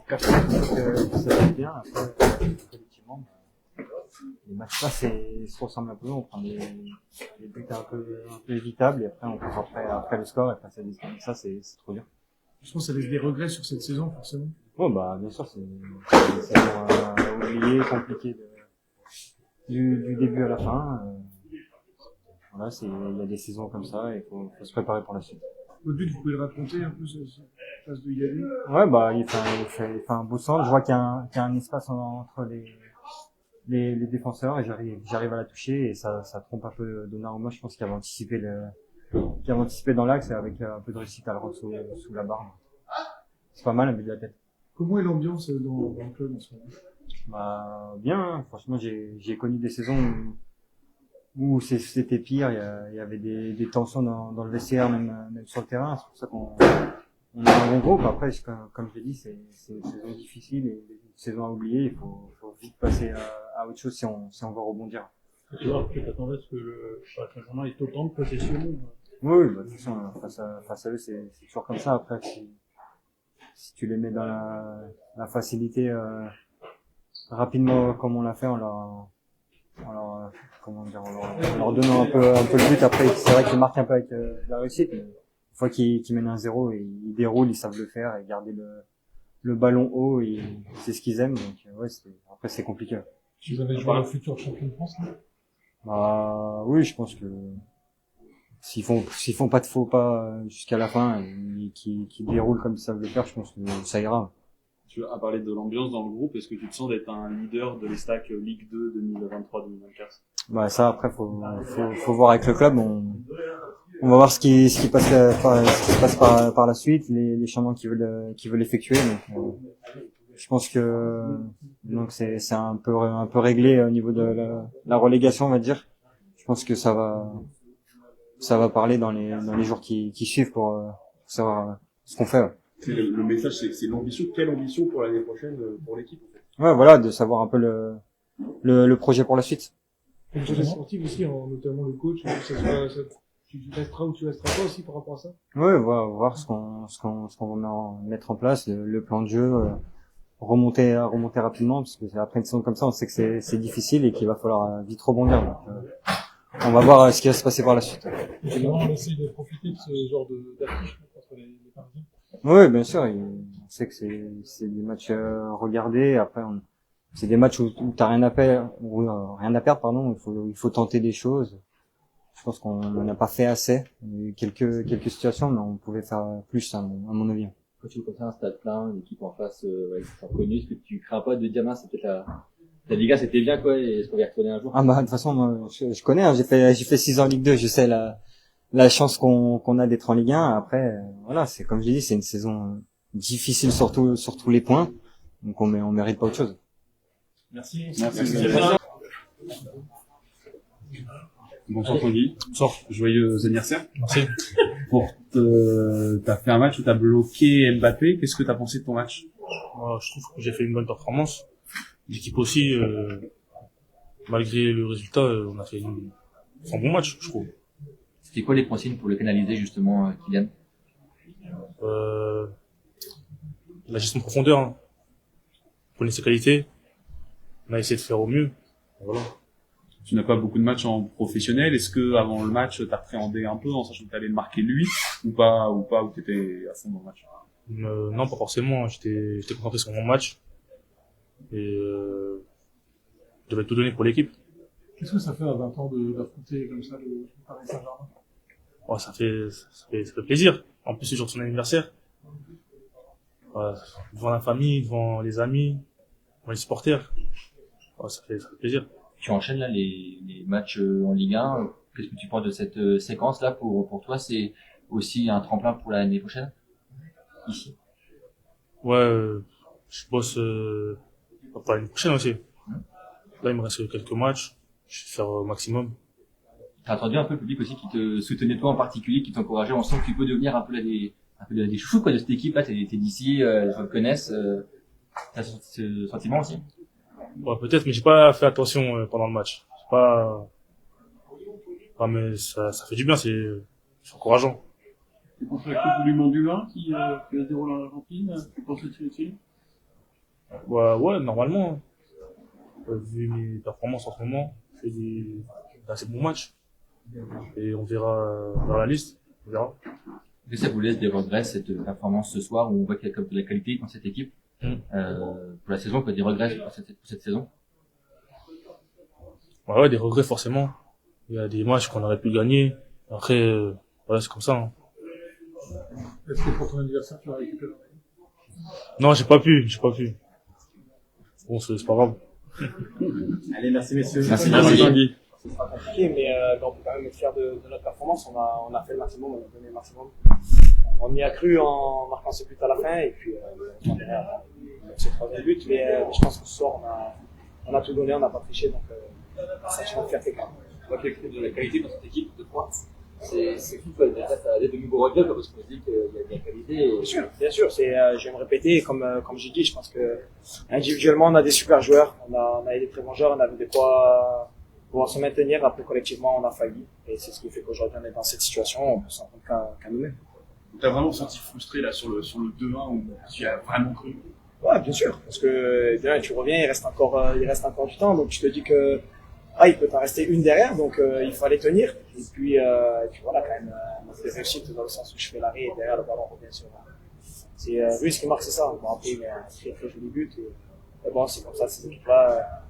Quatre que ça va bien. Après, collectivement, les matchs là, se ressemblent un peu. On prend des buts un peu évitables et après on court après le score et après ça c'est trop dur. Je pense que ça laisse des regrets sur cette saison, forcément. Bon bah bien sûr c'est une saison à oublier, compliquée du début à la fin. Voilà, il y a des saisons comme ça et faut se préparer pour la suite. Votre but, vous pouvez le raconter un peu, cette phase de y aller? Ouais, bah, il fait un beau centre. Je vois qu'il y a un espace entre les défenseurs et j'arrive à la toucher et ça trompe un peu Donnarumma. Je pense qu'il avait anticipé dans l'axe et avec un peu de réussite à le rendre sous la barre. C'est pas mal, un but de la tête. Comment est l'ambiance dans le club en ce moment? Bah, bien, hein. Franchement, j'ai connu des saisons où c'était pire. Il y avait des tensions dans le vestiaire, même sur le terrain. C'est pour ça on a un bon groupe. Après, comme je l'ai dit, c'est une saison difficile et une saison à oublier. Il faut vite passer à autre chose si on veut rebondir. Tu vois, tu t'attendais à ce que le Saint-Germain ait autant de possession? Oui, bah, de toute façon, face à eux, c'est toujours comme ça. Après, si tu les mets dans la facilité, rapidement, comme on l'a fait, on leur donnant un peu le but. Après, c'est vrai qu'ils marquent un peu avec la réussite, mais une fois qu'ils mènent 1-0, ils déroulent, ils savent le faire et garder le ballon haut, c'est ce qu'ils aiment. Donc ouais, après c'est compliqué. Tu vas jouer un futur champion de France, là? Bah oui, je pense que s'ils font pas de faux pas jusqu'à la fin et qu'ils déroulent comme ils savent le faire, je pense que ça ira. Tu as parlé de l'ambiance dans le groupe. Est-ce que tu te sens d'être un leader de l'Estac Ligue 2 2023-2024? Bah ça après faut voir avec le club. On va voir ce qui se passe par la suite, les changements qu'ils veulent effectuer. Donc, je pense que donc c'est un peu réglé au niveau de la relégation, on va dire. Je pense que ça va parler dans les jours qui suivent pour savoir ce qu'on fait. Ouais. Le message, c'est que c'est l'ambition. Quelle ambition pour l'année prochaine pour l'équipe en fait? Ouais, voilà, de savoir un peu le projet pour la suite. Et le projet sportif aussi, notamment le coach, tu resteras ou tu resteras pas aussi par rapport à ça? Ouais, on va voir ce qu'on va mettre en place, le plan de jeu, remonter rapidement, parce que après une saison comme ça, on sait que c'est difficile et qu'il va falloir vite rebondir. Donc, on va voir ce qui va se passer par la suite. Finalement, on essaie de profiter de ce genre d'affiche contre les Parisiens. Oui, bien sûr. On sait que c'est des matchs regardés. Après, c'est des matchs où t'as rien à perdre, pardon. Il faut tenter des choses. Je pense qu'on n'en a pas fait assez. Il y a eu quelques situations, mais on pouvait faire plus, à mon avis. Quand tu vois un stade plein, une équipe en face, qui sont connus, est-ce que tu crains pas de dire, mince, c'est peut-être la Liga, c'était bien, quoi, et est-ce qu'on va y retourner un jour? Ah bah, de toute façon, moi, je connais, hein, j'ai fait 6 ans en Ligue 2, je sais la chance qu'on a d'être en Ligue 1. Après, voilà, c'est comme je l'ai dit, c'est une saison difficile sur tous les points. Donc on mérite pas autre chose. Merci. Bonsoir Tanguy. Bonsoir. Joyeux anniversaire. Merci. T'as fait un match où t'as bloqué Mbappé. Qu'est-ce que t'as pensé de ton match? Moi, je trouve que j'ai fait une bonne performance. L'équipe aussi, malgré le résultat, on a fait un bon match, je trouve. C'était quoi les consignes pour le canaliser, justement, Kylian? La gestion de profondeur, hein. On connaît ses qualités. On a essayé de faire au mieux. Voilà. Tu n'as pas beaucoup de matchs en professionnel. Est-ce que avant le match, t'appréhendais un peu en sachant que t'allais le marquer lui ou t'étais à fond dans le match? Non, pas forcément. J'étais concentré sur mon match. Et je devais tout donner pour l'équipe. Qu'est-ce que ça fait à 20 ans d'affronter comme ça le Paris Saint-Germain? Oh, ça fait plaisir. En plus, c'est sur son anniversaire. Devant la famille, devant les amis, devant les supporters. Ça fait plaisir. Tu enchaînes là les matchs en Ligue 1. Qu'est-ce que tu penses de cette séquence là pour toi? C'est aussi un tremplin pour l'année prochaine ici? Ouais, je bosse pour l'année prochaine aussi. Là, il me reste quelques matchs. Je vais faire au maximum. T'as entendu un peu le public aussi qui te soutenait, toi en particulier, qui t'encourageait? On sent que tu peux devenir un peu des chouchous, quoi, de cette équipe là. T'es d'ici, les gens te connaissent. T'as ce sentiment aussi? Ouais, peut-être, mais j'ai pas fait attention pendant le match. Mais ça fait du bien, c'est encourageant. C'est contre la Coupe du Monde du 1 qui va se dérouler en Argentine. Tu penses que tu es Ouais, normalement. Vu mes performances en ce moment, je fais d'assez bons matchs. Et on verra vers la liste. On verra. Est-ce que ça vous laisse des regrets, cette performance ce soir, où on voit qu'il y a comme de la qualité dans cette équipe, pour la saison, des regrets pour cette saison? Ouais, des regrets forcément. Il y a des matchs qu'on aurait pu gagner. Après, voilà, c'est comme ça. Hein. Est-ce que pour ton anniversaire, tu vas récupérer? Non, j'ai pas pu. Bon, c'est pas grave. Allez, merci messieurs. Merci. Tanguy. Ce sera compliqué, mais on peut quand même être fier de notre performance. On a fait le maximum, on a donné le maximum. On y a cru en marquant ce but à la fin, et puis on a ce troisième but. Mais je pense que ce soir, on a tout donné, on n'a pas triché, donc c'est un sentiment de fierté quand même. Je vois qu'il y a de la qualité dans cette équipe de points. C'est fou, quoi. Déjà, ça a des demi-beaux regrets, parce qu'on se dit qu'il y a de la qualité. Bien sûr. Je vais me répéter, comme j'ai dit, je pense que individuellement, on a des super joueurs, on a des très bons joueurs, on avait de quoi pouvoir se maintenir. Après, collectivement, on a failli, et c'est ce qui fait qu'aujourd'hui, on est dans cette situation, on peut s'en rendre qu'à nous-mêmes. T'as vraiment senti frustré là sur le 2-1 où tu as vraiment cru? Ouais, bien sûr, parce que déjà, tu reviens, il reste encore du temps, donc tu te dis que il peut t'en rester une derrière, donc il fallait tenir. Et puis voilà, quand même, on a fait réussite dans le sens où je fais l'arrêt et derrière le ballon revient sur. C'est Ruiz qui marque, c'est ça. Bon, après, il y a un très très joli but. Et bon, c'est comme ça, ces équipes-là,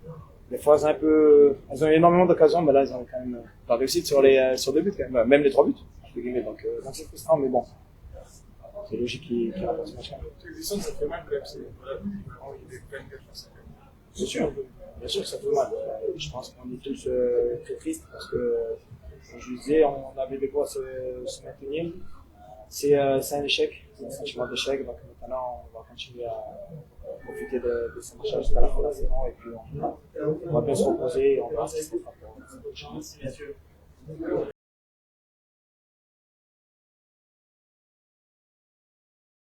des fois, elles ont énormément d'occasions, mais là, elles ont quand même pas réussite sur deux buts, quand même. Même les 3 buts, entre guillemets. Donc c'est frustrant, mais bon. C'est logique qu'il remporte ce match. Ça fait mal, quand même. Il est quand même 4-5. Bien sûr, ça fait mal. Je pense qu'on est tous très tristes parce que, comme je disais, on avait de quoi se maintenir. C'est un échec, c'est un sentiment d'échec. Donc maintenant, on va continuer à profiter de ce match jusqu'à la fin de la saison, et puis on va bien se reposer et on va se faire. Merci, messieurs.